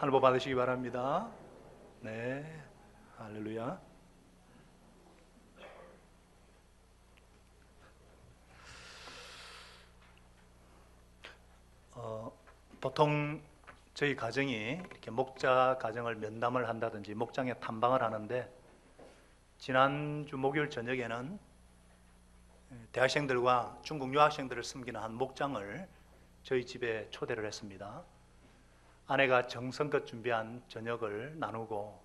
하늘 복 받으시기 바랍니다. 네, 할렐루야. 보통 저희 가정이 이렇게 목자 가정을 면담을 한다든지 목장에 탐방을 하는데, 지난주 목요일 저녁에는 대학생들과 중국 유학생들을 섬기는 한 목장을 저희 집에 초대를 했습니다. 아내가 정성껏 준비한 저녁을 나누고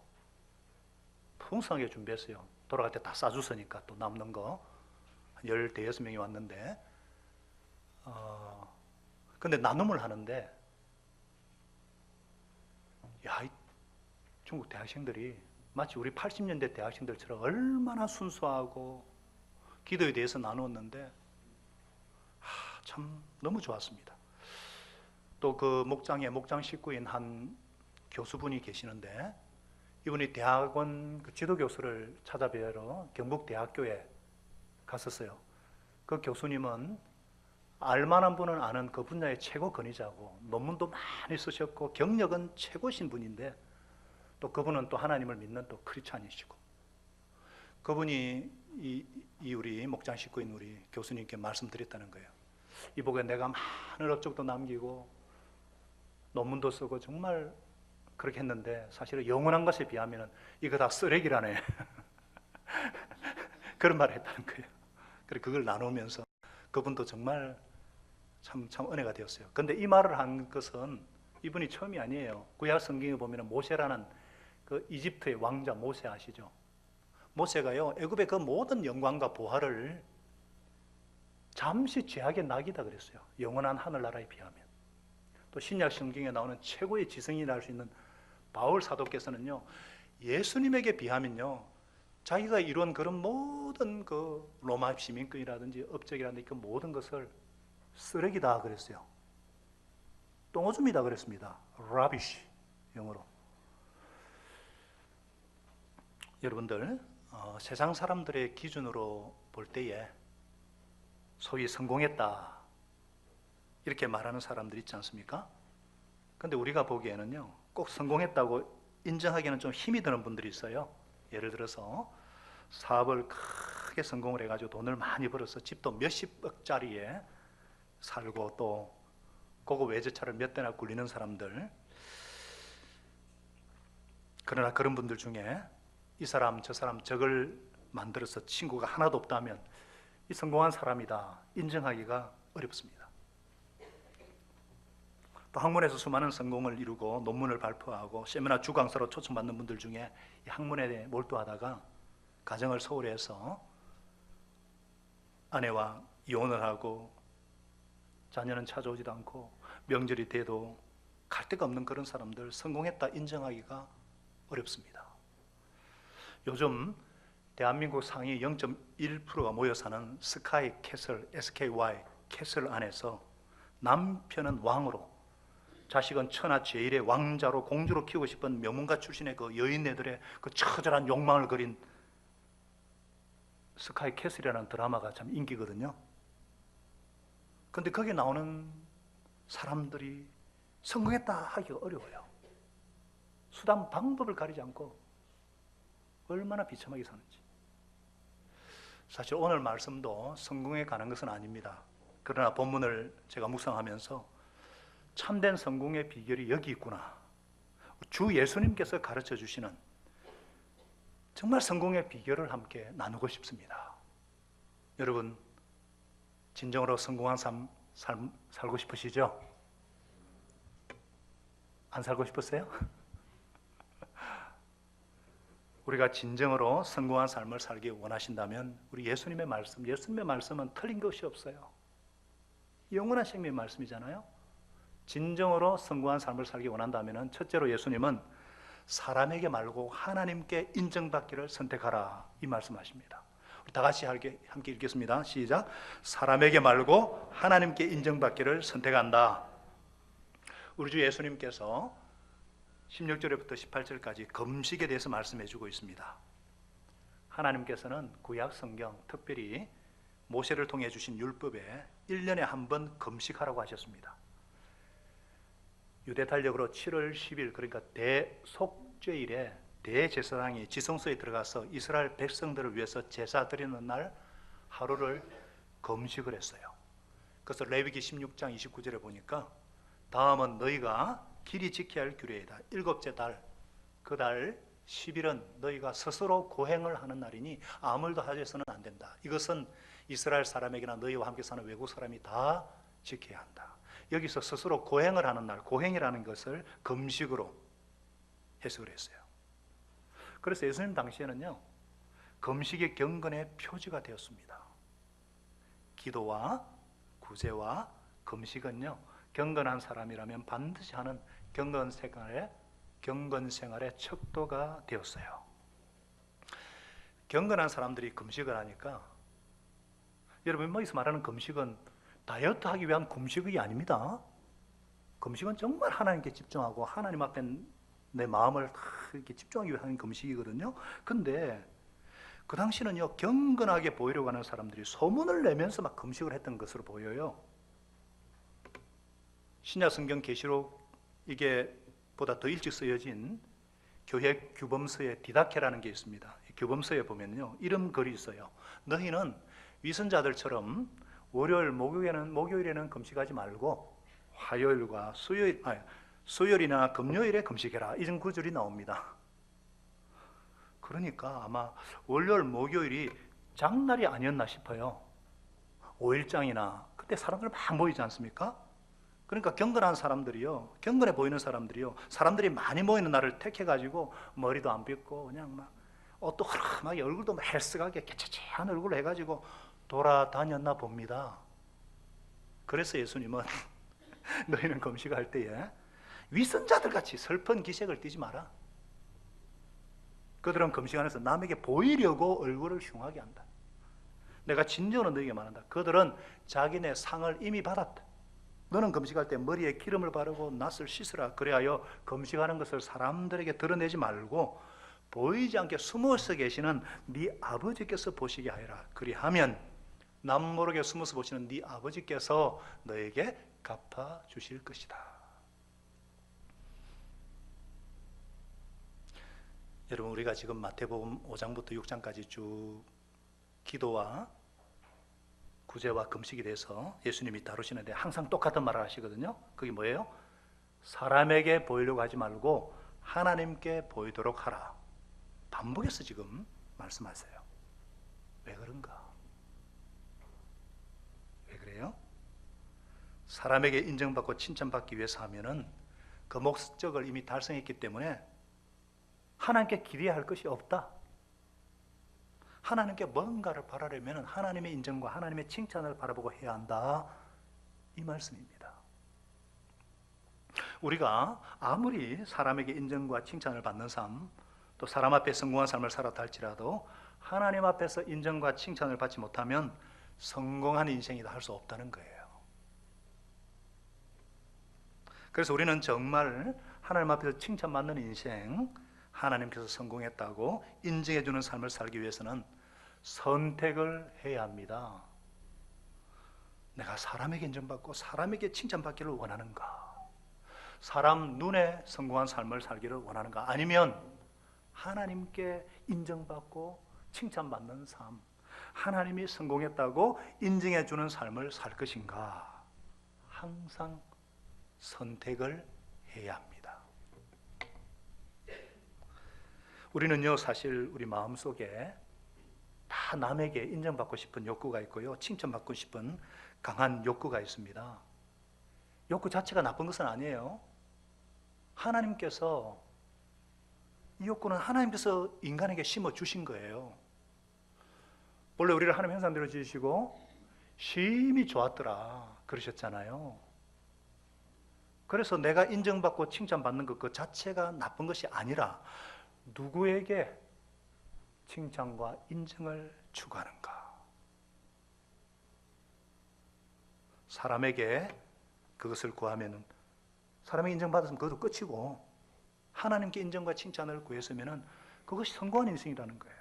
풍성하게 준비했어요. 돌아갈 때 다 싸주서니까 또 남는 거 한 15명이 왔는데, 근데 나눔을 하는데, 이 중국 대학생들이 마치 우리 80년대 대학생들처럼 얼마나 순수하고 기도에 대해서 나누었는데, 참 너무 좋았습니다. 또 그 목장에 목장 식구인 한 교수분이 계시는데, 이분이 대학원 지도 교수를 찾아뵈러 경북대학교에 갔었어요. 그 교수님은 알만한 분은 아는 그 분야의 최고 권위자고 논문도 많이 쓰셨고 경력은 최고신 분인데, 또 그분은 또 하나님을 믿는 또 크리스찬이시고, 그분이 이 우리 목장 식구인 우리 교수님께 말씀드렸다는 거예요. 이보게 내가 많은 업적도 남기고 논문도 쓰고 정말 그렇게 했는데, 사실은 영원한 것에 비하면 이거 다 쓰레기라네. 그런 말을 했다는 거예요. 그래서 그걸 나누면서 그분도 정말 참 은혜가 되었어요. 근데 이 말을 한 것은 이분이 처음이 아니에요. 구약 성경에 보면 모세라는 그 이집트의 왕자 모세 아시죠? 모세가요, 애굽의 그 모든 영광과 보화를 잠시 죄악의 낙이다 그랬어요. 영원한 하늘나라에 비하면. 또 신약 성경에 나오는 최고의 지성인이라 할 수 있는 바울 사도께서는요, 예수님에게 비하면요, 자기가 이룬 그런 모든 그 로마 시민권이라든지 업적이라든지 그 모든 것을 쓰레기다 그랬어요. 똥오줌이다 그랬습니다. rubbish, 영어로. 여러분들, 세상 사람들의 기준으로 볼 때에 소위 성공했다 이렇게 말하는 사람들 있지 않습니까? 근데 우리가 보기에는요, 꼭 성공했다고 인정하기에는 좀 힘이 드는 분들이 있어요. 예를 들어서 사업을 크게 성공을 해가지고 돈을 많이 벌어서 집도 몇십억짜리에 살고, 또 고급 외제차를 몇 대나 굴리는 사람들. 그러나 그런 분들 중에 이 사람 저 사람 저걸 만들어서 친구가 하나도 없다면 이 성공한 사람이다 인정하기가 어렵습니다. 또 학문에서 수많은 성공을 이루고 논문을 발표하고 세미나 주강사로 초청받는 분들 중에 이 학문에 몰두하다가 가정을 소홀히 해서 아내와 이혼을 하고 자녀는 찾아오지도 않고 명절이 돼도 갈 데가 없는 그런 사람들, 성공했다 인정하기가 어렵습니다. 요즘 대한민국 상위 0.1%가 모여 사는 스카이 캐슬, SKY 캐슬 안에서 남편은 왕으로, 자식은 천하 제일의 왕자로 공주로 키우고 싶은 명문가 출신의 그 여인네들의 그 처절한 욕망을 그린 스카이 캐슬이라는 드라마가 참 인기거든요. 근데 거기에 나오는 사람들이 성공했다 하기가 어려워요. 수단 방법을 가리지 않고 얼마나 비참하게 사는지. 사실 오늘 말씀도 성공에 관한 것은 아닙니다. 그러나 본문을 제가 묵상하면서 참된 성공의 비결이 여기 있구나, 주 예수님께서 가르쳐 주시는 정말 성공의 비결을 함께 나누고 싶습니다. 여러분, 진정으로 성공한 삶 살고 싶으시죠? 안 살고 싶으세요? 우리가 진정으로 성공한 삶을 살기 원하신다면 우리 예수님의 말씀은 틀린 것이 없어요. 영원한 생명의 말씀이잖아요. 진정으로 성공한 삶을 살기 원한다면 첫째로 예수님은 사람에게 말고 하나님께 인정받기를 선택하라 이 말씀하십니다. 우리 다 같이 함께 읽겠습니다. 시작. 사람에게 말고 하나님께 인정받기를 선택한다. 우리 주 예수님께서 16절부터 18절까지 금식에 대해서 말씀해 주고 있습니다. 하나님께서는 구약 성경, 특별히 모세를 통해 주신 율법에 1년에 한 번 금식하라고 하셨습니다. 유대 달력으로 7월 10일, 그러니까 대속죄일에 대제사장이 지성소에 들어가서 이스라엘 백성들을 위해서 제사 드리는 날 하루를 금식을 했어요. 그래서 레위기 16장 29절에 보니까 다음은 너희가 길이 지켜야 할 규례이다. 일곱째 달, 그 달 10일은 너희가 스스로 고행을 하는 날이니 아무 일도 하셔서는 안 된다. 이것은 이스라엘 사람에게나 너희와 함께 사는 외국 사람이 다 지켜야 한다. 여기서 스스로 고행을 하는 날, 고행이라는 것을 금식으로 해석을 했어요. 그래서 예수님 당시에는요, 금식이 경건의 표지가 되었습니다. 기도와 구제와 금식은요, 경건한 사람이라면 반드시 하는 경건 생활의 척도가 되었어요. 경건한 사람들이 금식을 하니까, 여러분 여기서 말하는 금식은 다이어트 하기 위한 금식이 아닙니다. 금식은 정말 하나님께 집중하고 하나님 앞에 내 마음을 이렇게 집중하기 위한 금식이거든요. 근데 그 당시는요, 경건하게 보이려고 하는 사람들이 소문을 내면서 막 금식을 했던 것으로 보여요. 신약 성경 계시록 이게 보다 더 일찍 쓰여진 교회 규범서에 디다케라는 게 있습니다. 규범서에 보면요, 이런 글이 있어요. 너희는 위선자들처럼 월요일, 목요일에는 금식하지 말고 화요일과 수요일이나 금요일에 금식해라. 이런 구절이 나옵니다. 그러니까 아마 월요일, 목요일이 장날이 아니었나 싶어요. 5일장이나 그때 사람들 막 모이지 않습니까? 그러니까 경건한 사람들이요, 경건해 보이는 사람들이요, 사람들이 많이 모이는 날을 택해가지고 머리도 안 빗고 그냥 막 옷도 흐름하게 얼굴도 막 헬스하게 개체체한 얼굴로 해가지고 돌아다녔나 봅니다. 그래서 예수님은 너희는 금식할 때에 위선자들 같이 슬픈 기색을 띠지 마라. 그들은 금식 안에서 남에게 보이려고 얼굴을 흉하게 한다. 내가 진정으로 너희에게 말한다. 그들은 자기네 상을 이미 받았다. 너는 금식할 때 머리에 기름을 바르고 낯을 씻으라. 그래야 금식하는 것을 사람들에게 드러내지 말고 보이지 않게 숨어서 계시는 네 아버지께서 보시게 하여라. 그리하면 남 모르게 숨어서 보시는 네 아버지께서 너에게 갚아주실 것이다. 여러분, 우리가 지금 마태복음 5장부터 6장까지 쭉 기도와 구제와 금식에 대해서 예수님이 다루시는데 항상 똑같은 말을 하시거든요. 그게 뭐예요? 사람에게 보이려고 하지 말고 하나님께 보이도록 하라. 반복해서 지금 말씀하세요. 왜 그런가? 왜 그래요? 사람에게 인정받고 칭찬받기 위해서 하면은 그 목적을 이미 달성했기 때문에 하나님께 기대할 것이 없다. 하나님께 뭔가를 바라려면 하나님의 인정과 하나님의 칭찬을 바라보고 해야 한다. 이 말씀입니다. 우리가 아무리 사람에게 인정과 칭찬을 받는 삶, 또 사람 앞에 성공한 삶을 살았다 할지라도 하나님 앞에서 인정과 칭찬을 받지 못하면 성공한 인생이다 할 수 없다는 거예요. 그래서 우리는 정말 하나님 앞에서 칭찬받는 인생, 하나님께서 성공했다고 인정해주는 삶을 살기 위해서는 선택을 해야 합니다. 내가 사람에게 인정받고 사람에게 칭찬받기를 원하는가? 사람 눈에 성공한 삶을 살기를 원하는가? 아니면 하나님께 인정받고 칭찬받는 삶, 하나님이 성공했다고 인정해주는 삶을 살 것인가? 항상 선택을 해야 합니다. 우리는요, 사실 우리 마음속에 다 남에게 인정받고 싶은 욕구가 있고요, 칭찬받고 싶은 강한 욕구가 있습니다. 욕구 자체가 나쁜 것은 아니에요. 하나님께서 이 욕구는 하나님께서 인간에게 심어주신 거예요. 원래 우리를 하나님 형상대로 지으시고 심히 좋았더라 그러셨잖아요. 그래서 내가 인정받고 칭찬받는 것 그 자체가 나쁜 것이 아니라 누구에게 칭찬과 인정을 추구하는가? 사람에게 그것을 구하면 사람에게 인정받았으면 그것도 끝이고 하나님께 인정과 칭찬을 구했으면 그것이 성공한 인생이라는 거예요.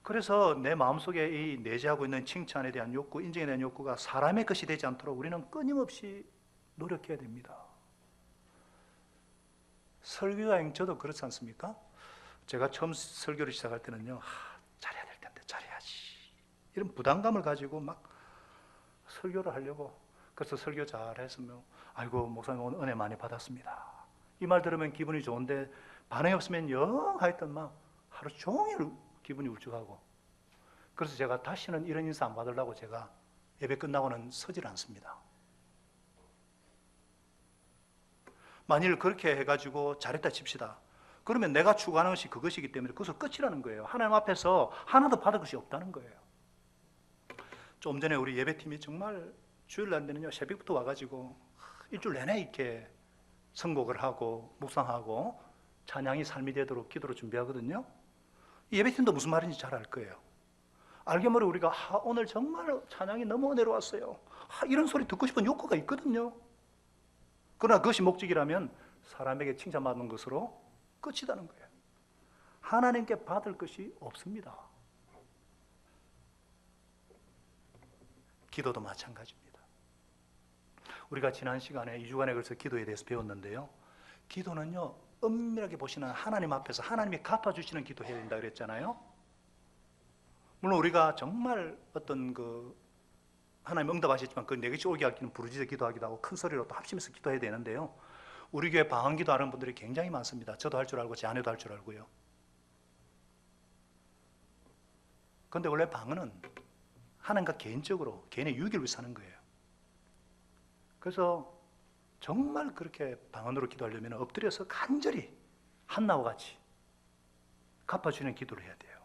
그래서 내 마음속에 이 내재하고 있는 칭찬에 대한 욕구, 인정에 대한 욕구가 사람의 것이 되지 않도록 우리는 끊임없이 노력해야 됩니다. 설교자인 저도 그렇지 않습니까? 제가 처음 설교를 시작할 때는요, 잘해야 될 텐데 잘해야지 이런 부담감을 가지고 막 설교를 하려고. 그래서 설교 잘했으면 아이고 목사님 오늘 은혜 많이 받았습니다, 이 말 들으면 기분이 좋은데 반응이 없으면 영 하여튼 막 하루 종일 기분이 울적하고. 그래서 제가 다시는 이런 인사 안 받으려고 제가 예배 끝나고는 서질 않습니다. 만일 그렇게 해가지고 잘했다 칩시다. 그러면 내가 추구하는 것이 그것이기 때문에 그것을 끝이라는 거예요. 하나님 앞에서 하나도 받을 것이 없다는 거예요. 좀 전에 우리 예배팀이 정말 주일날 되는요 새벽부터 와가지고 일주일 내내 이렇게 선곡을 하고 묵상하고 찬양이 삶이 되도록 기도로 준비하거든요. 이 예배팀도 무슨 말인지 잘 알 거예요. 알게 모르게 우리가 오늘 정말 찬양이 너무 은혜로웠어요, 이런 소리 듣고 싶은 욕구가 있거든요. 그러나 그것이 목적이라면 사람에게 칭찬받는 것으로 끝이다는 거예요. 하나님께 받을 것이 없습니다. 기도도 마찬가지입니다. 우리가 지난 시간에 2주간에 걸쳐 기도에 대해서 배웠는데요, 기도는요 엄밀하게 보시는 하나님 앞에서 하나님이 갚아주시는 기도해야 된다 그랬잖아요. 물론 우리가 정말 어떤 하나님 응답하셨지만 그 내게시 오게 하기는 부르짖어 기도하기도 하고 큰 소리로 또 합심해서 기도해야 되는데요, 우리 교회 방언 기도하는 분들이 굉장히 많습니다. 저도 할 줄 알고 제 아내도 할 줄 알고요. 그런데 원래 방언은 하나님과 개인적으로 개인의 유익을 위해서 하는 거예요. 그래서 정말 그렇게 방언으로 기도하려면 엎드려서 간절히 한나와 같이 갚아주는 기도를 해야 돼요.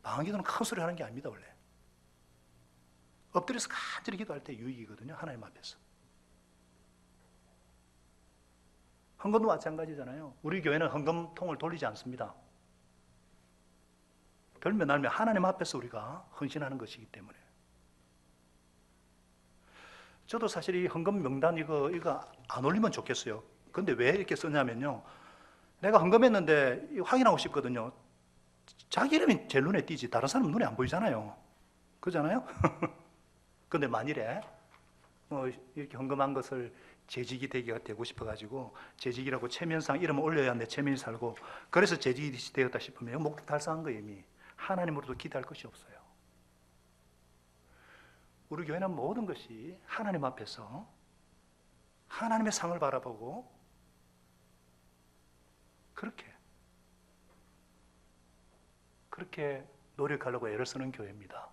방언 기도는 큰 소리 하는 게 아닙니다. 원래 엎드려서 간절히 기도할 때 유익이거든요, 하나님 앞에서. 헌금도 마찬가지잖아요. 우리 교회는 헌금통을 돌리지 않습니다. 돌면 날면 하나님 앞에서 우리가 헌신하는 것이기 때문에. 저도 사실 이 헌금 명단 이거 안 올리면 좋겠어요. 근데 왜 이렇게 썼냐면요, 내가 헌금했는데 확인하고 싶거든요. 자기 이름이 제일 눈에 띄지 다른 사람 눈에 안 보이잖아요. 그러잖아요. 근데 만일에 이렇게 헌금한 것을 재직이 되고 싶어가지고 재직이라고 체면상 이름을 올려야 내 체면이 살고 그래서 재직이 되었다 싶으면 목적 달성한 거예요. 이미 하나님으로도 기대할 것이 없어요. 우리 교회는 모든 것이 하나님 앞에서 하나님의 상을 바라보고 그렇게 노력하려고 애를 쓰는 교회입니다.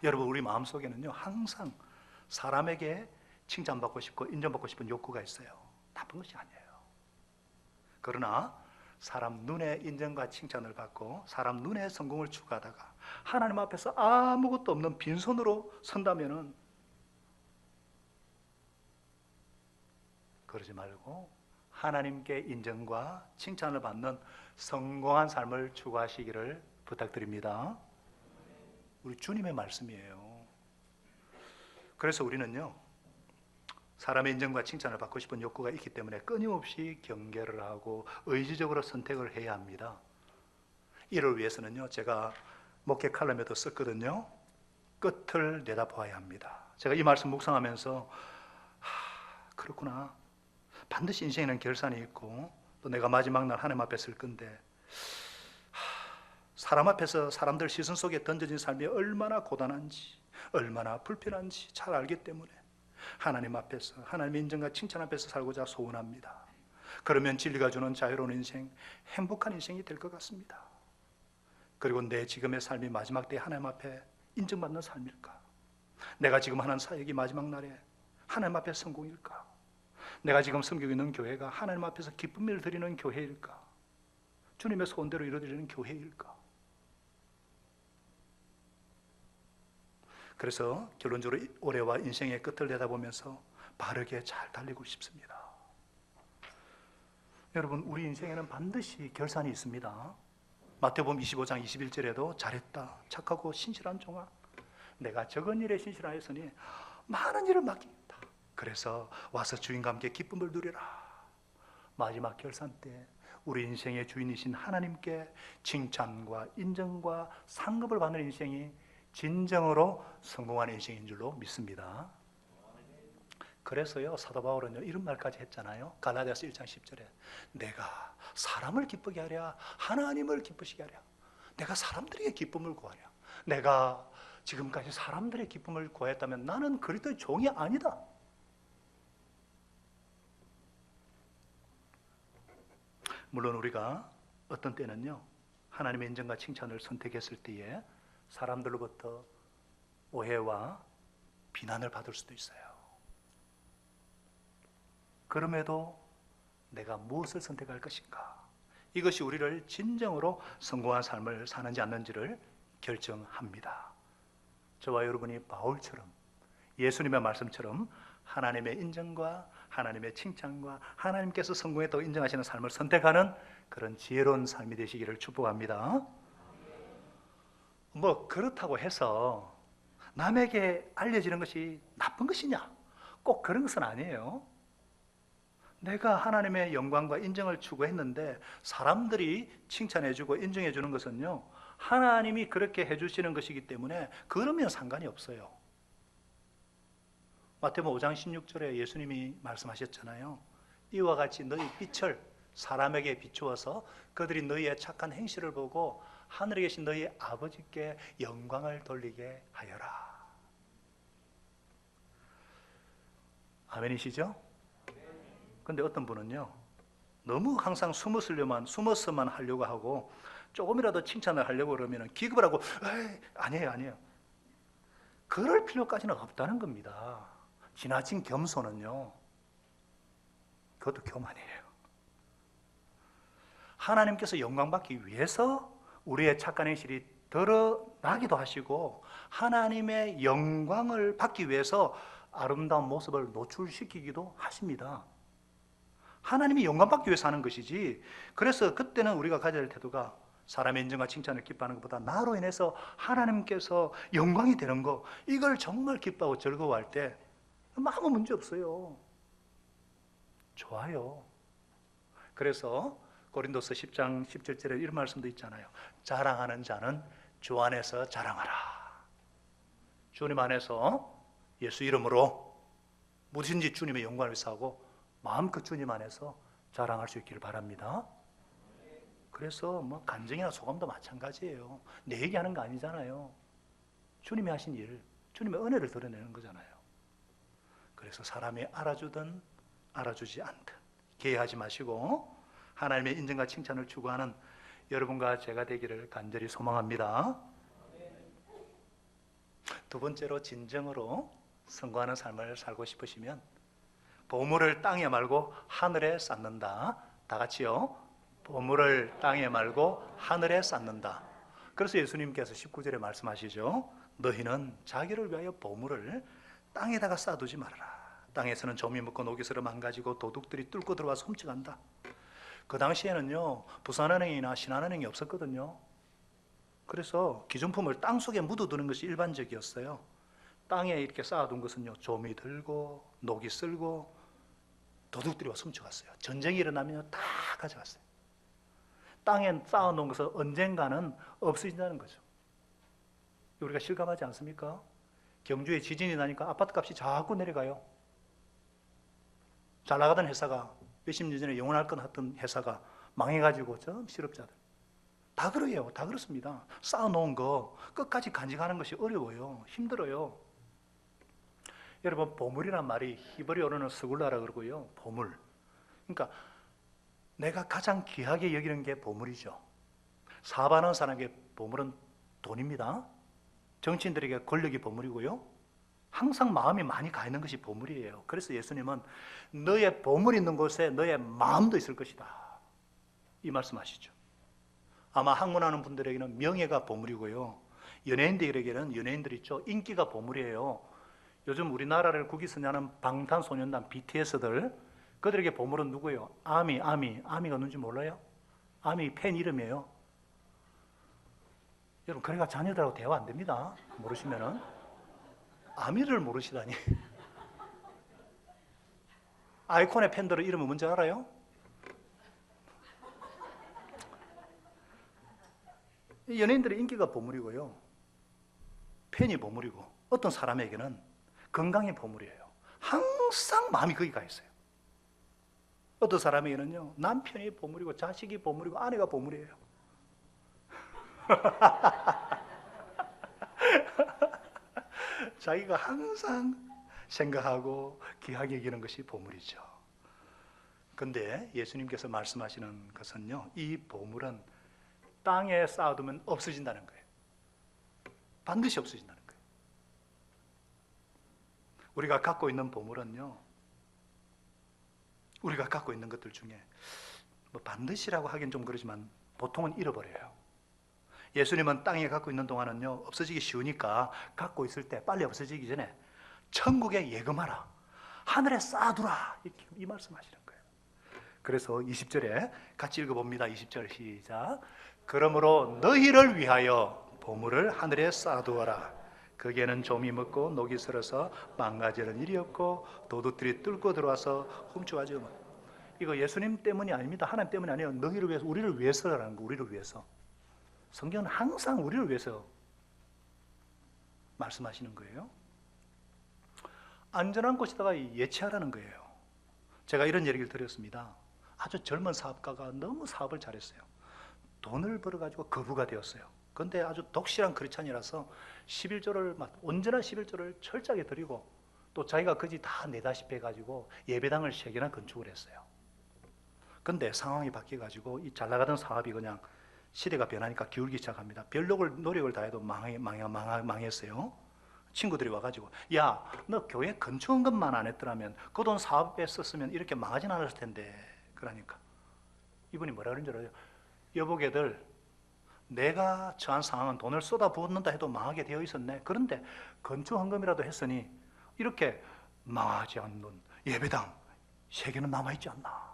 여러분, 우리 마음속에는요 항상 사람에게 칭찬받고 싶고 인정받고 싶은 욕구가 있어요. 나쁜 것이 아니에요. 그러나 사람 눈에 인정과 칭찬을 받고 사람 눈에 성공을 추구하다가 하나님 앞에서 아무것도 없는 빈손으로 선다면은 그러지 말고 하나님께 인정과 칭찬을 받는 성공한 삶을 추구하시기를 부탁드립니다. 우리 주님의 말씀이에요. 그래서 우리는요 사람의 인정과 칭찬을 받고 싶은 욕구가 있기 때문에 끊임없이 경계를 하고 의지적으로 선택을 해야 합니다. 이를 위해서는요 제가 목회 칼럼에도 썼거든요. 끝을 내다보아야 합니다. 제가 이 말씀 묵상하면서 그렇구나, 반드시 인생에는 결산이 있고 또 내가 마지막 날 하나님 앞에 설 건데 사람 앞에서 사람들 시선 속에 던져진 삶이 얼마나 고단한지 얼마나 불편한지 잘 알기 때문에 하나님 앞에서 하나님의 인정과 칭찬 앞에서 살고자 소원합니다. 그러면 진리가 주는 자유로운 인생, 행복한 인생이 될 것 같습니다. 그리고 내 지금의 삶이 마지막 때 하나님 앞에 인정받는 삶일까? 내가 지금 하는 사역이 마지막 날에 하나님 앞에 성공일까? 내가 지금 섬기고 있는 교회가 하나님 앞에서 기쁨을 드리는 교회일까? 주님의 소원대로 이루어지는 교회일까? 그래서 결론적으로 올해와 인생의 끝을 내다보면서 바르게 잘 달리고 싶습니다. 여러분, 우리 인생에는 반드시 결산이 있습니다. 마태복음 25장 21절에도 잘했다 착하고 신실한 종아, 내가 적은 일에 신실하였으니 많은 일을 맡기겠다. 그래서 와서 주인과 함께 기쁨을 누리라. 마지막 결산 때 우리 인생의 주인이신 하나님께 칭찬과 인정과 상급을 받는 인생이 진정으로 성공하는 인생인 줄로 믿습니다. 그래서요, 사도 바울은요, 이런 말까지 했잖아요. 갈라디아서 1장 10절에 내가 사람을 기쁘게 하랴 하나님을 기쁘시게 하랴, 내가 사람들에게 기쁨을 구하랴. 내가 지금까지 사람들의 기쁨을 구했다면 나는 그리스도의 종이 아니다. 물론 우리가 어떤 때는요, 하나님의 인정과 칭찬을 선택했을 때에 사람들로부터 오해와 비난을 받을 수도 있어요. 그럼에도 내가 무엇을 선택할 것인가? 이것이 우리를 진정으로 성공한 삶을 사는지 않는지를 결정합니다. 저와 여러분이 바울처럼, 예수님의 말씀처럼 하나님의 인정과 하나님의 칭찬과 하나님께서 성공했다고 인정하시는 삶을 선택하는 그런 지혜로운 삶이 되시기를 축복합니다. 뭐 그렇다고 해서 남에게 알려지는 것이 나쁜 것이냐? 꼭 그런 것은 아니에요. 내가 하나님의 영광과 인정을 추구했는데 사람들이 칭찬해주고 인정해주는 것은요, 하나님이 그렇게 해주시는 것이기 때문에 그러면 상관이 없어요. 마태복음 5장 16절에 예수님이 말씀하셨잖아요. 이와 같이 너희 빛을 사람에게 비추어서 그들이 너희의 착한 행실을 보고 하늘에 계신 너희 아버지께 영광을 돌리게 하여라. 아멘이시죠? 근데 어떤 분은요, 너무 항상 숨어서만 하려고 하고 조금이라도 칭찬을 하려고 그러면 기급을 하고, 아니에요. 그럴 필요까지는 없다는 겁니다. 지나친 겸손은요, 그것도 교만이에요. 하나님께서 영광받기 위해서 우리의 착한 행실이 드러나기도 하시고, 하나님의 영광을 받기 위해서 아름다운 모습을 노출시키기도 하십니다. 하나님이 영광받기 위해서 하는 것이지, 그래서 그때는 우리가 가져야 할 태도가 사람의 인정과 칭찬을 기뻐하는 것보다 나로 인해서 하나님께서 영광이 되는 것, 이걸 정말 기뻐하고 즐거워할 때 아무 문제 없어요. 좋아요. 그래서 고린도서 10장 17절에 이런 말씀도 있잖아요. 자랑하는 자는 주 안에서 자랑하라. 주님 안에서 예수 이름으로 무엇인지 주님의 영광을 위해서 하고 마음껏 주님 안에서 자랑할 수 있기를 바랍니다. 그래서 뭐 간증이나 소감도 마찬가지예요. 내 얘기하는 거 아니잖아요. 주님이 하신 일, 주님의 은혜를 드러내는 거잖아요. 그래서 사람이 알아주든 알아주지 않든 개의하지 마시고 하나님의 인정과 칭찬을 추구하는 여러분과 제가 되기를 간절히 소망합니다. 두 번째로, 진정으로 성공하는 삶을 살고 싶으시면 보물을 땅에 말고 하늘에 쌓는다. 다 같이요. 보물을 땅에 말고 하늘에 쌓는다. 그래서 예수님께서 19절에 말씀하시죠. 너희는 자기를 위하여 보물을 땅에다가 쌓아두지 말아라. 땅에서는 점이 묻고 녹이 슬어 망가지고 도둑들이 뚫고 들어와서 훔쳐간다. 그 당시에는요, 부산은행이나 신한은행이 없었거든요. 그래서 기존품을 땅 속에 묻어두는 것이 일반적이었어요. 땅에 이렇게 쌓아둔 것은요, 좀이 들고 녹이 쓸고 도둑들이 와서 훔쳐갔어요. 전쟁이 일어나면 다 가져갔어요. 땅에 쌓아놓은 것은 언젠가는 없어진다는 거죠. 우리가 실감하지 않습니까? 경주에 지진이 나니까 아파트 값이 자꾸 내려가요. 잘 나가던 회사가 몇십 년 전에 영원할 건 했던 회사가 망해가지고 전 실업자들 다 그래요. 다 그렇습니다. 쌓아놓은 거 끝까지 간직하는 것이 어려워요. 힘들어요. 여러분, 보물이란 말이 히브리어로는 스굴라라 그러고요. 보물. 그러니까 내가 가장 귀하게 여기는 게 보물이죠. 사업하는 사람에게 보물은 돈입니다. 정치인들에게 권력이 보물이고요. 항상 마음이 많이 가 있는 것이 보물이에요. 그래서 예수님은 너의 보물 있는 곳에 너의 마음도 있을 것이다, 이 말씀하시죠. 아마 학문하는 분들에게는 명예가 보물이고요, 연예인들에게는 연예인들 있죠, 인기가 보물이에요. 요즘 우리나라를 국위선양하는 방탄소년단 BTS들, 그들에게 보물은 누구예요? 아미가 누군지 몰라요? 아미 팬 이름이에요. 여러분, 그래가 자녀들하고 대화 안 됩니다. 모르시면은. 아미를 모르시다니. 아이콘의 팬들의 이름은 뭔지 알아요? 연예인들의 인기가 보물이고요, 팬이 보물이고, 어떤 사람에게는 건강이 보물이에요. 항상 마음이 거기 가 있어요. 어떤 사람에게는요, 남편이 보물이고 자식이 보물이고 아내가 보물이에요. 자기가 항상 생각하고 귀하게 여기는 것이 보물이죠. 근데 예수님께서 말씀하시는 것은요, 이 보물은 땅에 쌓아두면 없어진다는 거예요. 반드시 없어진다는 거예요. 우리가 갖고 있는 보물은요, 우리가 갖고 있는 것들 중에 뭐 반드시라고 하긴 좀 그러지만 보통은 잃어버려요. 예수님은 땅에 갖고 있는 동안은요, 없어지기 쉬우니까 갖고 있을 때 빨리 없어지기 전에 천국에 예금하라, 하늘에 쌓아두라, 이 말씀하시는 거예요. 그래서 20절에 같이 읽어봅니다. 20절 시작. 그러므로 너희를 위하여 보물을 하늘에 쌓아두어라. 거기에는 좀이 먹고 녹이 슬어서 망가지는 일이 없고 도둑들이 뚫고 들어와서 훔쳐가지. 이거 예수님 때문이 아닙니다. 하나님 때문이 아니에요. 너희를 위해서, 우리를 위해서라는 거. 우리를 위해서. 성경은 항상 우리를 위해서 말씀하시는 거예요. 안전한 곳에다가 예치하라는 거예요. 제가 이런 얘기를 드렸습니다. 아주 젊은 사업가가 너무 사업을 잘했어요. 돈을 벌어가지고 거부가 되었어요. 그런데 아주 독실한 크리스찬이라서 11조를 온전한 11조를 철저하게 드리고 또 자기가 거지 다 내다시피 해가지고 예배당을 3개나 건축을 했어요. 그런데 상황이 바뀌어가지고 이 잘나가던 사업이 그냥 시대가 변하니까 기울기 시작합니다. 별 노력을 다해도 망했어요. 친구들이 와가지고, 야, 너 교회 건축원금만 안 했더라면 그 돈 사업에 썼으면 이렇게 망하진 않았을 텐데. 그러니까 이분이 뭐라 그런 줄 알아요? 여보게들, 내가 처한 상황은 돈을 쏟아부었는다 해도 망하게 되어 있었네. 그런데 건축원금이라도 했으니 이렇게 망하지 않는 예배당 3개는 남아있지 않나.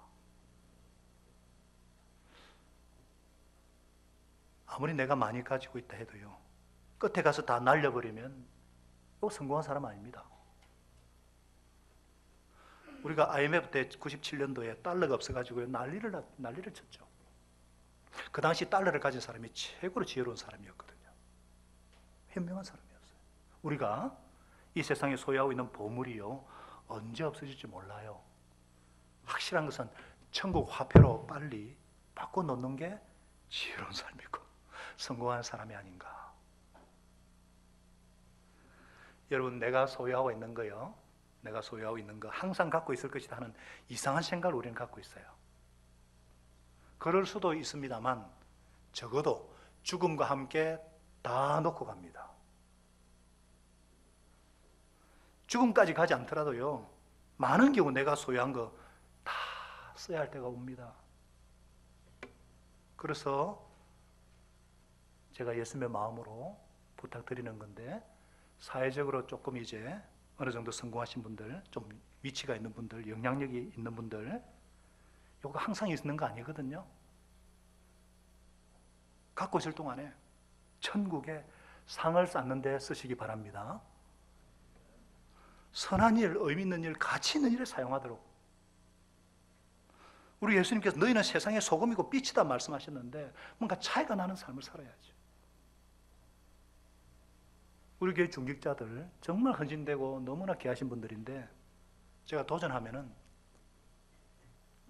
아무리 내가 많이 가지고 있다 해도요, 끝에 가서 다 날려버리면 이거 성공한 사람 아닙니다. 우리가 IMF 때 97년도에 달러가 없어가지고 난리를 쳤죠. 그 당시 달러를 가진 사람이 최고로 지혜로운 사람이었거든요. 현명한 사람이었어요. 우리가 이 세상에 소유하고 있는 보물이요, 언제 없어질지 몰라요. 확실한 것은 천국 화폐로 빨리 바꿔놓는 게 지혜로운 삶이고 성공한 사람이 아닌가. 여러분, 내가 소유하고 있는 거요, 내가 소유하고 있는 거 항상 갖고 있을 것이다 하는 이상한 생각을 우리는 갖고 있어요. 그럴 수도 있습니다만 적어도 죽음과 함께 다 놓고 갑니다. 죽음까지 가지 않더라도요, 많은 경우 내가 소유한 거 다 써야 할 때가 옵니다. 그래서 제가 예수님의 마음으로 부탁드리는 건데, 사회적으로 조금 이제 어느 정도 성공하신 분들, 좀 위치가 있는 분들, 영향력이 있는 분들, 이거 항상 있는 거 아니거든요. 갖고 있을 동안에 천국에 상을 쌓는 데 쓰시기 바랍니다. 선한 일, 의미 있는 일, 가치 있는 일에 사용하도록. 우리 예수님께서 너희는 세상의 소금이고 빛이다 말씀하셨는데 뭔가 차이가 나는 삶을 살아야죠. 우리 교회 중직자들 정말 헌신되고 너무나 귀하신 분들인데, 제가 도전하면은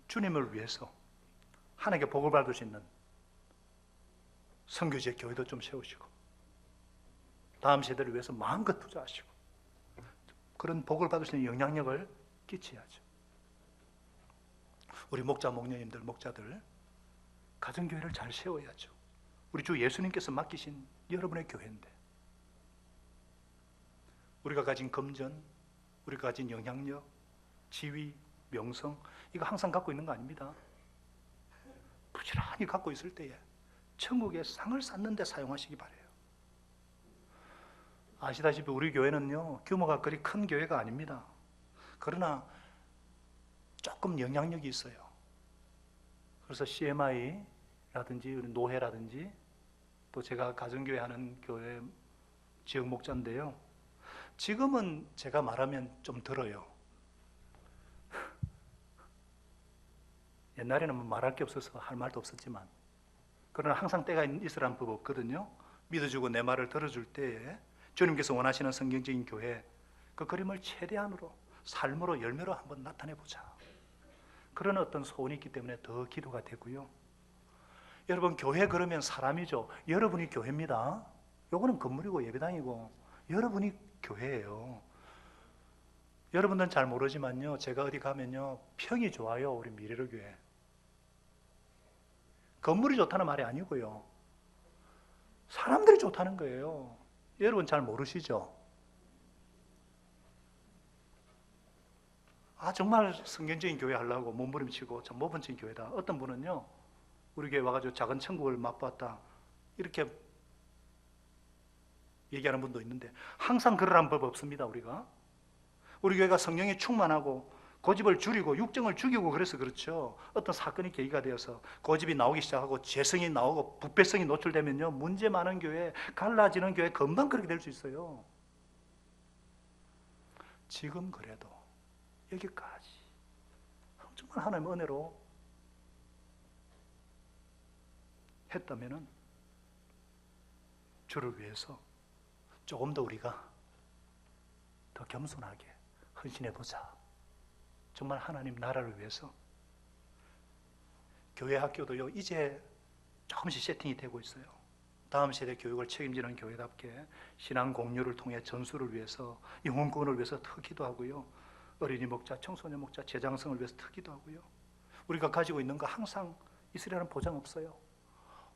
주님을 위해서 하나님께 복을 받을 수 있는 선교지의 교회도 좀 세우시고 다음 세대를 위해서 마음껏 투자하시고 그런 복을 받을 수 있는 영향력을 끼쳐야죠. 우리 목자, 목녀님들, 목자들 가정교회를 잘 세워야죠. 우리 주 예수님께서 맡기신 여러분의 교회인데, 우리가 가진 금전, 우리가 가진 영향력, 지위, 명성, 이거 항상 갖고 있는 거 아닙니다. 부지런히 갖고 있을 때에 천국에 상을 쌓는 데 사용하시기 바라요. 아시다시피 우리 교회는요, 규모가 그리 큰 교회가 아닙니다. 그러나 조금 영향력이 있어요. 그래서 CMI라든지 노회라든지 또 제가 가정교회 하는 교회 지역 목자인데요, 지금은 제가 말하면 좀 들어요. 옛날에는 뭐 말할 게 없어서 할 말도 없었지만, 그러나 항상 때가 있으라는 법 없거든요. 믿어주고 내 말을 들어줄 때에 주님께서 원하시는 성경적인 교회, 그 그림을 최대한으로 삶으로 열매로 한번 나타내보자. 그런 어떤 소원이 있기 때문에 더 기도가 되고요. 여러분, 교회 그러면 사람이죠. 여러분이 교회입니다. 요거는 건물이고 예배당이고 여러분이 교회예요. 여러분들은 잘 모르지만요, 제가 어디 가면요 평이 좋아요. 우리 미래로 교회. 건물이 좋다는 말이 아니고요, 사람들이 좋다는 거예요. 여러분 잘 모르시죠? 정말 성경적인 교회 하려고 몸부림치고 참 모범적인 교회다. 어떤 분은요, 우리 교회 와가지고 작은 천국을 맛봤다 이렇게 얘기하는 분도 있는데, 항상 그러란 법 없습니다. 우리 교회가 성령에 충만하고 고집을 줄이고 육정을 죽이고 그래서 그렇죠. 어떤 사건이 계기가 되어서 고집이 나오기 시작하고 죄성이 나오고 부패성이 노출되면요, 문제 많은 교회, 갈라지는 교회 금방 그렇게 될 수 있어요. 지금 그래도 여기까지 정말 하나님의 은혜로 했다면은 주를 위해서 조금 더 우리가 더 겸손하게 헌신해 보자. 정말 하나님 나라를 위해서. 교회 학교도요, 이제 조금씩 세팅이 되고 있어요. 다음 세대 교육을 책임지는 교회답게 신앙 공유를 통해 전수를 위해서, 영혼 구원을 위해서 더 기도하고요, 어린이 목자, 청소년 목자, 재장성을 위해서 더 기도하고요. 우리가 가지고 있는 거 항상 있으려는 보장 없어요.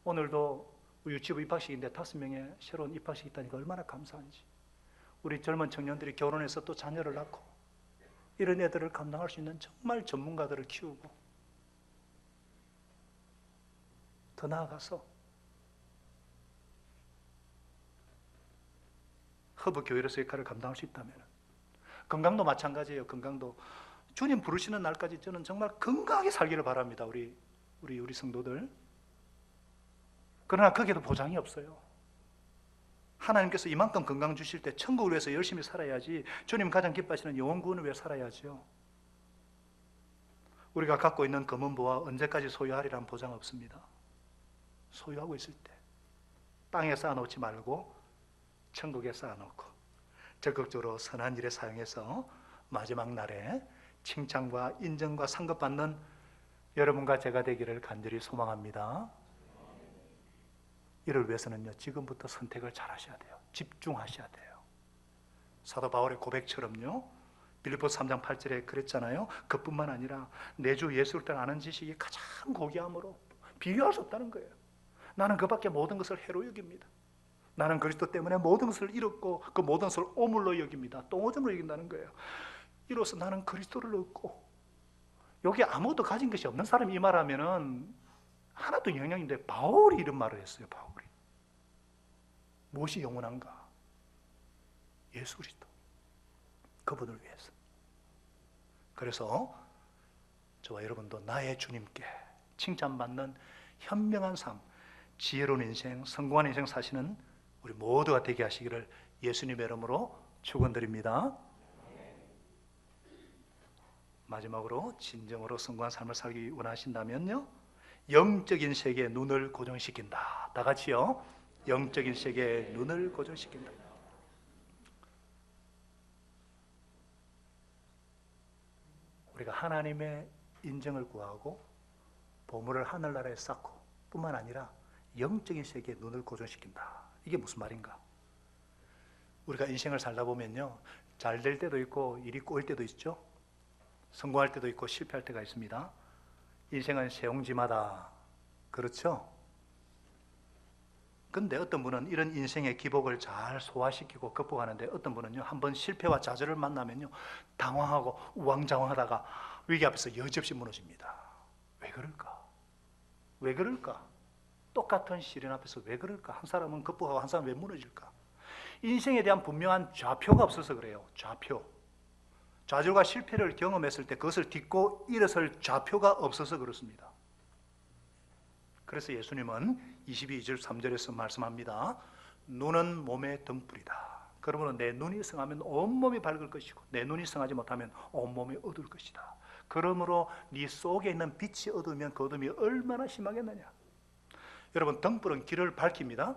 오늘도 유치부 입학식인데 5명의 새로운 입학식이 있다니까 얼마나 감사한지. 우리 젊은 청년들이 결혼해서 또 자녀를 낳고 이런 애들을 감당할 수 있는 정말 전문가들을 키우고, 더 나아가서 허브 교회로서 역할을 감당할 수 있다면, 건강도 마찬가지예요. 건강도 주님 부르시는 날까지 저는 정말 건강하게 살기를 바랍니다. 우리 성도들. 그러나 거기에도 보장이 없어요. 하나님께서 이만큼 건강 주실 때 천국을 위해서 열심히 살아야지, 주님 가장 기뻐하시는 영혼 구원을 위해 살아야죠. 우리가 갖고 있는 검은 보화 언제까지 소유하리라는 보장 없습니다. 소유하고 있을 때 땅에 쌓아놓지 말고 천국에 쌓아놓고 적극적으로 선한 일에 사용해서 마지막 날에 칭찬과 인정과 상급받는 여러분과 제가 되기를 간절히 소망합니다. 이를 위해서는요, 지금부터 선택을 잘 하셔야 돼요. 집중하셔야 돼요. 사도 바울의 고백처럼요, 빌립보서 3장 8절에 그랬잖아요. 그뿐만 아니라 내 주 예수를 따라 아는 지식이 가장 고귀함으로 비교할 수 없다는 거예요. 나는 그밖에 모든 것을 해로 여깁니다. 나는 그리스도 때문에 모든 것을 잃었고 그 모든 것을 오물로 여깁니다. 똥오줌으로 여긴다는 거예요. 이로써 나는 그리스도를 얻고, 여기 아무것도 가진 것이 없는 사람이 이 말하면은 하나도 영향인데, 바울이 이런 말을 했어요. 바울이 무엇이 영원한가? 예수 그리스도, 그분을 위해서. 그래서 저와 여러분도 나의 주님께 칭찬받는 현명한 삶, 지혜로운 인생, 성공한 인생 사시는 우리 모두가 되게 하시기를 예수님의 이름으로 축원드립니다. 마지막으로 진정으로 성공한 삶을 살기 원하신다면요, 영적인 세계에 눈을 고정시킨다. 다 같이요. 영적인 세계에 눈을 고정시킨다. 우리가 하나님의 인정을 구하고 보물을 하늘나라에 쌓고 뿐만 아니라 영적인 세계에 눈을 고정시킨다. 이게 무슨 말인가? 우리가 인생을 살다 보면요, 잘 될 때도 있고 일이 꼬일 때도 있죠. 성공할 때도 있고 실패할 때가 있습니다. 인생은 세옹지마다, 그렇죠? 근데 어떤 분은 이런 인생의 기복을 잘 소화시키고 극복하는데, 어떤 분은요, 한번 실패와 좌절을 만나면요, 당황하고 우왕좌왕하다가 위기 앞에서 여지없이 무너집니다. 왜 그럴까? 왜 그럴까? 똑같은 시련 앞에서 왜 그럴까? 한 사람은 극복하고 한 사람은 왜 무너질까? 인생에 대한 분명한 좌표가 없어서 그래요. 좌표. 좌절과 실패를 경험했을 때 그것을 딛고 일어설 좌표가 없어서 그렇습니다. 그래서 예수님은 22절 3절에서 말씀합니다. 눈은 몸의 등불이다. 그러므로 내 눈이 성하면 온몸이 밝을 것이고 내 눈이 성하지 못하면 온몸이 어두울 것이다. 그러므로 네 속에 있는 빛이 어두우면 그 어둠이 얼마나 심하겠느냐. 여러분, 등불은 길을 밝힙니다.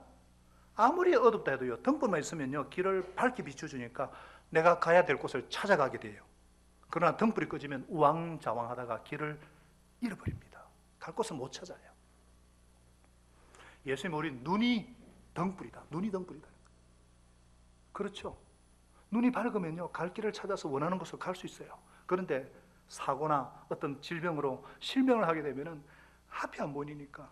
아무리 어둡다 해도요, 등불만 있으면요, 길을 밝게 비춰주니까 내가 가야 될 곳을 찾아가게 돼요. 그러나 등불이 꺼지면 우왕좌왕하다가 길을 잃어버립니다. 갈 곳을 못 찾아요. 예수님 우리 눈이 등불이다. 눈이 등불이다. 그렇죠. 눈이 밝으면요 갈 길을 찾아서 원하는 곳으로 갈 수 있어요. 그런데 사고나 어떤 질병으로 실명을 하게 되면은 앞이 안 보이니까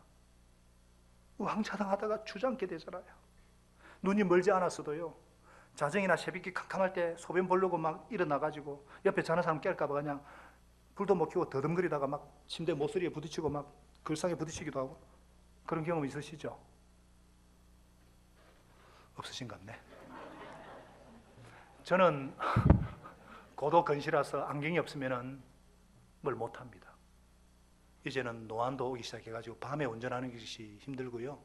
우왕좌왕하다가 주저앉게 되잖아요. 눈이 멀지 않았어도요 자정이나 새벽이 캄캄할 때 소변 보려고 막 일어나가지고 옆에 자는 사람 깰까 봐 그냥 불도 못 켜고 더듬거리다가 막 침대 모서리에 부딪히고 막 글상에 부딪히기도 하고 그런 경험 있으시죠? 없으신 것 같네. 저는 고도 근시라서 안경이 없으면 뭘 못합니다. 이제는 노안도 오기 시작해가지고 밤에 운전하는 것이 힘들고요.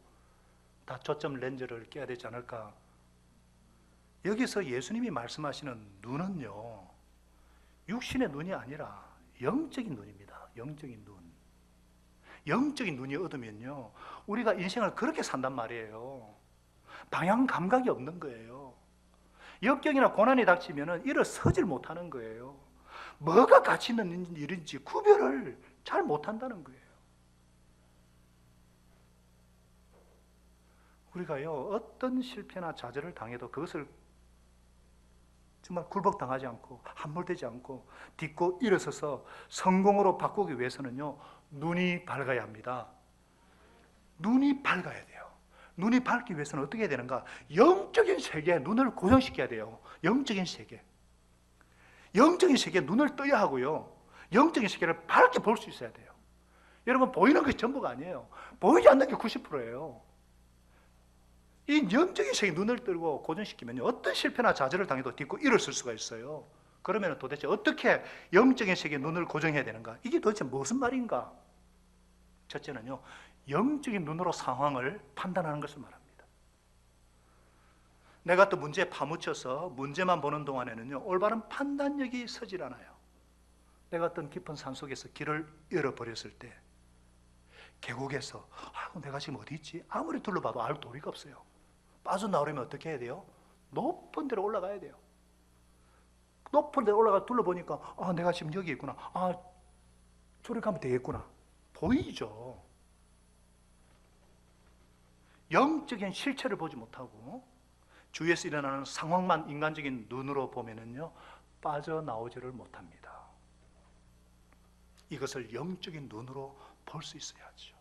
다 초점 렌즈를 껴야 되지 않을까. 여기서 예수님이 말씀하시는 눈은요 육신의 눈이 아니라 영적인 눈입니다. 영적인 눈. 영적인 눈이 얻으면요 우리가 인생을 그렇게 산단 말이에요. 방향 감각이 없는 거예요. 역경이나 고난이 닥치면 일어서질 못하는 거예요. 뭐가 가치 있는 일인지 구별을 잘 못한다는 거예요. 우리가요 어떤 실패나 좌절을 당해도 그것을 정말 굴복당하지 않고 함몰되지 않고 딛고 일어서서 성공으로 바꾸기 위해서는요 눈이 밝아야 합니다. 눈이 밝아야 돼요. 눈이 밝기 위해서는 어떻게 해야 되는가? 영적인 세계에 눈을 고정시켜야 돼요. 영적인 세계. 영적인 세계에 눈을 떠야 하고요 영적인 세계를 밝게 볼 수 있어야 돼요. 여러분 보이는 것이 전부가 아니에요. 보이지 않는 게 90%예요. 이 영적인 세계에 눈을 뜨고 고정시키면 어떤 실패나 좌절을 당해도 딛고 일어설 수가 있어요. 그러면 도대체 어떻게 영적인 세계에 눈을 고정해야 되는가? 이게 도대체 무슨 말인가? 첫째는요 영적인 눈으로 상황을 판단하는 것을 말합니다. 내가 또 문제에 파묻혀서 문제만 보는 동안에는요 올바른 판단력이 서질 않아요. 내가 어떤 깊은 산속에서 길을 잃어버렸을 때 계곡에서 내가 지금 어디 있지? 아무리 둘러봐도 알 도리가 없어요. 빠져나오려면 어떻게 해야 돼요? 높은 데로 올라가야 돼요. 높은 데로 올라가 둘러보니까 내가 지금 여기 있구나. 저리 가면 되겠구나. 보이죠? 영적인 실체를 보지 못하고 주위에서 일어나는 상황만 인간적인 눈으로 보면은요 빠져나오지를 못합니다. 이것을 영적인 눈으로 볼 수 있어야죠.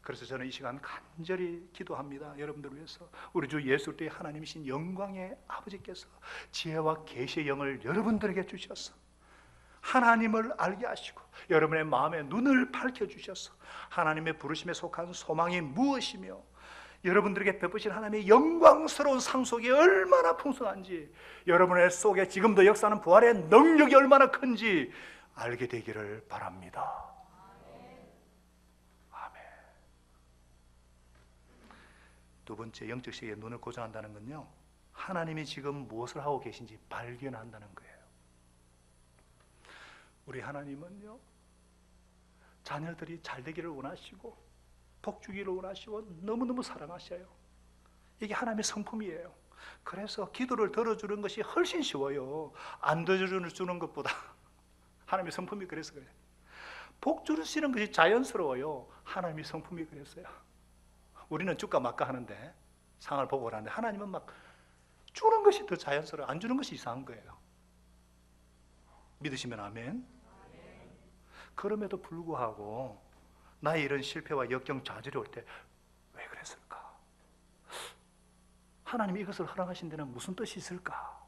그래서 저는 이 시간 간절히 기도합니다. 여러분들 위해서 우리 주 예수 그리스도의 하나님이신 영광의 아버지께서 지혜와 계시의 영을 여러분들에게 주셔서 하나님을 알게 하시고 여러분의 마음의 눈을 밝혀주셔서 하나님의 부르심에 속한 소망이 무엇이며 여러분들에게 베푸신 하나님의 영광스러운 상속이 얼마나 풍성한지 여러분의 속에 지금도 역사하는 부활의 능력이 얼마나 큰지 알게 되기를 바랍니다. 아멘. 두 번째 영적 세계에 눈을 고정한다는 건요 하나님이 지금 무엇을 하고 계신지 발견한다는 거예요. 우리 하나님은요 자녀들이 잘 되기를 원하시고 복 주기를 원하시고 너무너무 사랑하셔요. 이게 하나님의 성품이에요. 그래서 기도를 들어주는 것이 훨씬 쉬워요. 안 들어주는 것보다. 하나님의 성품이 그래서 그래요. 복 주시는 것이 자연스러워요. 하나님의 성품이 그랬어요. 우리는 줄까 말까 하는데 상을 보고 하는데 하나님은 막 주는 것이 더 자연스러워요. 안 주는 것이 이상한 거예요. 믿으시면 아멘. 그럼에도 불구하고 나의 이런 실패와 역경 좌절이 올 때 왜 그랬을까? 하나님이 이것을 허락하신 데는 무슨 뜻이 있을까?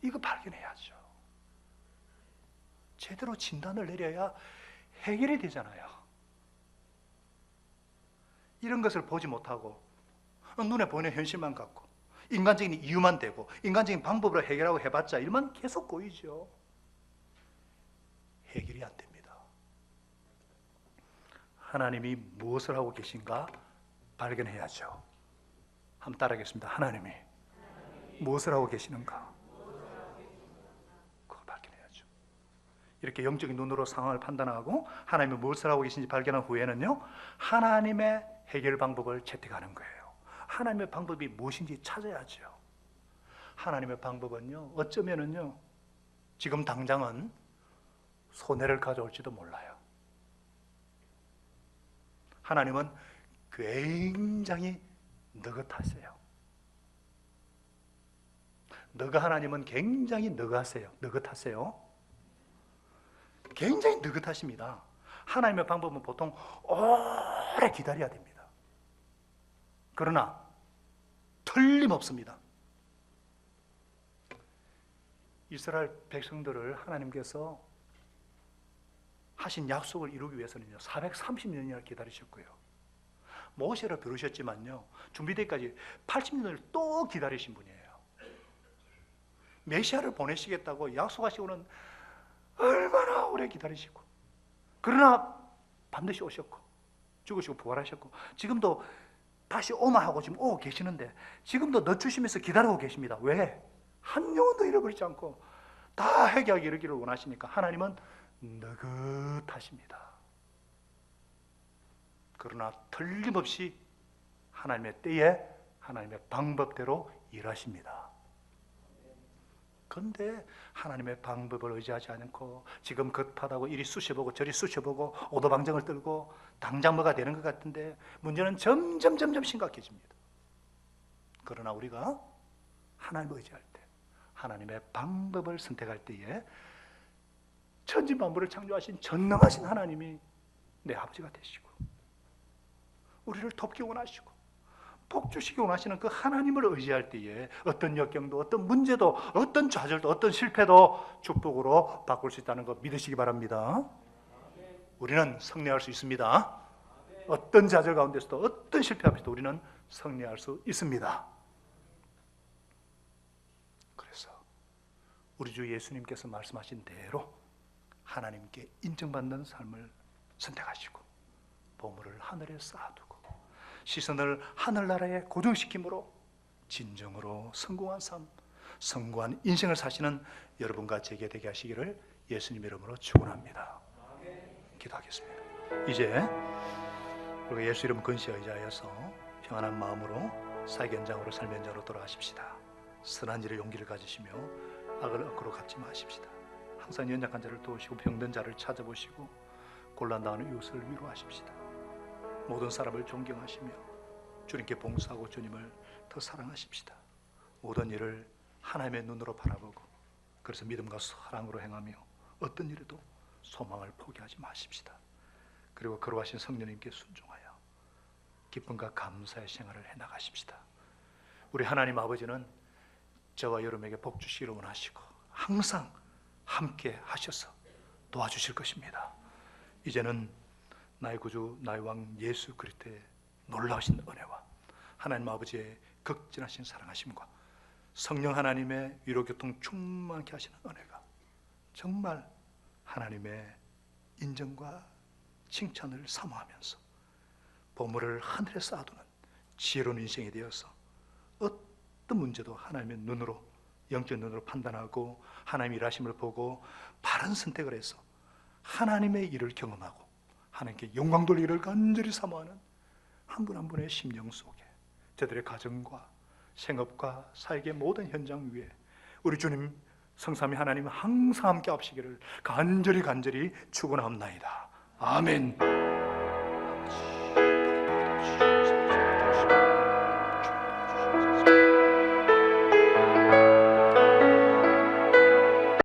이거 발견해야죠. 제대로 진단을 내려야 해결이 되잖아요. 이런 것을 보지 못하고 눈에 보이는 현실만 갖고 인간적인 이유만 대고 인간적인 방법으로 해결하고 해봤자 일만 계속 꼬이죠. 해결이 안 됩니다. 하나님이 무엇을 하고 계신가 발견해야죠. 한번 따라하겠습니다. 하나님이 무엇을 하고 계시는가 그걸 발견해야죠. 이렇게 영적인 눈으로 상황을 판단하고 하나님이 무엇을 하고 계신지 발견한 후에는요 하나님의 해결 방법을 채택하는 거예요. 하나님의 방법이 무엇인지 찾아야죠. 하나님의 방법은요 어쩌면은요 지금 당장은 손해를 가져올지도 몰라요. 하나님은 굉장히 느긋하세요. 하나님은 굉장히 느긋하세요. 굉장히 느긋하십니다. 하나님의 방법은 보통 오래 기다려야 됩니다. 그러나 틀림없습니다. 이스라엘 백성들을 하나님께서 하신 약속을 이루기 위해서는요 430년이나 기다리셨고요, 모세를 부르셨지만요 준비되기까지 80년을 또 기다리신 분이에요. 메시아를 보내시겠다고 약속하시고는 얼마나 오래 기다리시고, 그러나 반드시 오셨고 죽으시고 부활하셨고, 지금도 다시 오마 하고 지금 오고 계시는데 지금도 늦추시면서 기다리고 계십니다. 왜? 한 영혼도 잃어버리지 않고 다 회개하게 이르기를 원하시니까 하나님은 느긋하십니다. 그러나 틀림없이 하나님의 때에 하나님의 방법대로 일하십니다. 그런데 하나님의 방법을 의지하지 않고 지금 급하다고 이리 쑤셔보고 저리 쑤셔보고 오도방정을 떨고 당장 뭐가 되는 것 같은데 문제는 점점 심각해집니다. 그러나 우리가 하나님을 의지할 때, 하나님의 방법을 선택할 때에 천지만물을 창조하신 전능하신 하나님이 내 아버지가 되시고 우리를 돕기 원하시고 복 주시기 원하시는 그 하나님을 의지할 때에 어떤 역경도, 어떤 문제도, 어떤 좌절도, 어떤 실패도 축복으로 바꿀 수 있다는 거 믿으시기 바랍니다. 우리는 승리할 수 있습니다. 어떤 좌절 가운데서도, 어떤 실패 앞에서도 우리는 승리할 수 있습니다. 그래서 우리 주 예수님께서 말씀하신 대로 하나님께 인정받는 삶을 선택하시고 보물을 하늘에 쌓아두고 시선을 하늘나라에 고정시킴으로 진정으로 성공한 삶, 성공한 인생을 사시는 여러분과 제게 되게 하시기를 예수님 이름으로 축원합니다. 기도하겠습니다. 이제 우리가 예수 이름 근시에 의지하여서 평안한 마음으로 사역 현장으로 삶 현장으로 돌아가십시다. 선한 일에 용기를 가지시며 악을 억으로 갚지 마십시다. 항상 연약한 자를 도우시고 병든 자를 찾아보시고 곤란당하는 이웃을 위로하십시다. 모든 사람을 존경하시며 주님께 봉사하고 주님을 더 사랑하십시다. 모든 일을 하나님의 눈으로 바라보고 그래서 믿음과 사랑으로 행하며 어떤 일에도 소망을 포기하지 마십시다. 그리고 거룩하신 성령님께 순종하여 기쁨과 감사의 생활을 해나가십시다. 우리 하나님 아버지는 저와 여러분에게 복 주시기를 원하시고 항상 함께 하셔서 도와주실 것입니다. 이제는 나의 구주 나의 왕 예수 그리스도의 놀라우신 은혜와 하나님 아버지의 극진하신 사랑하심과 성령 하나님의 위로교통 충만케 하시는 은혜가 정말 하나님의 인정과 칭찬을 사모하면서 보물을 하늘에 쌓아두는 지혜로운 인생이 되어서 어떤 문제도 하나님의 눈으로, 영적 눈으로 판단하고 하나님의 일하심을 보고 바른 선택을 해서 하나님의 일을 경험하고 하나님께 영광 돌리기를 간절히 사모하는 한 분 한 분의 심령 속에 저들의 가정과 생업과 사역의 모든 현장 위에 우리 주님 성삼위 하나님 항상 함께 하시기를 간절히 축원하옵나이다. 아멘.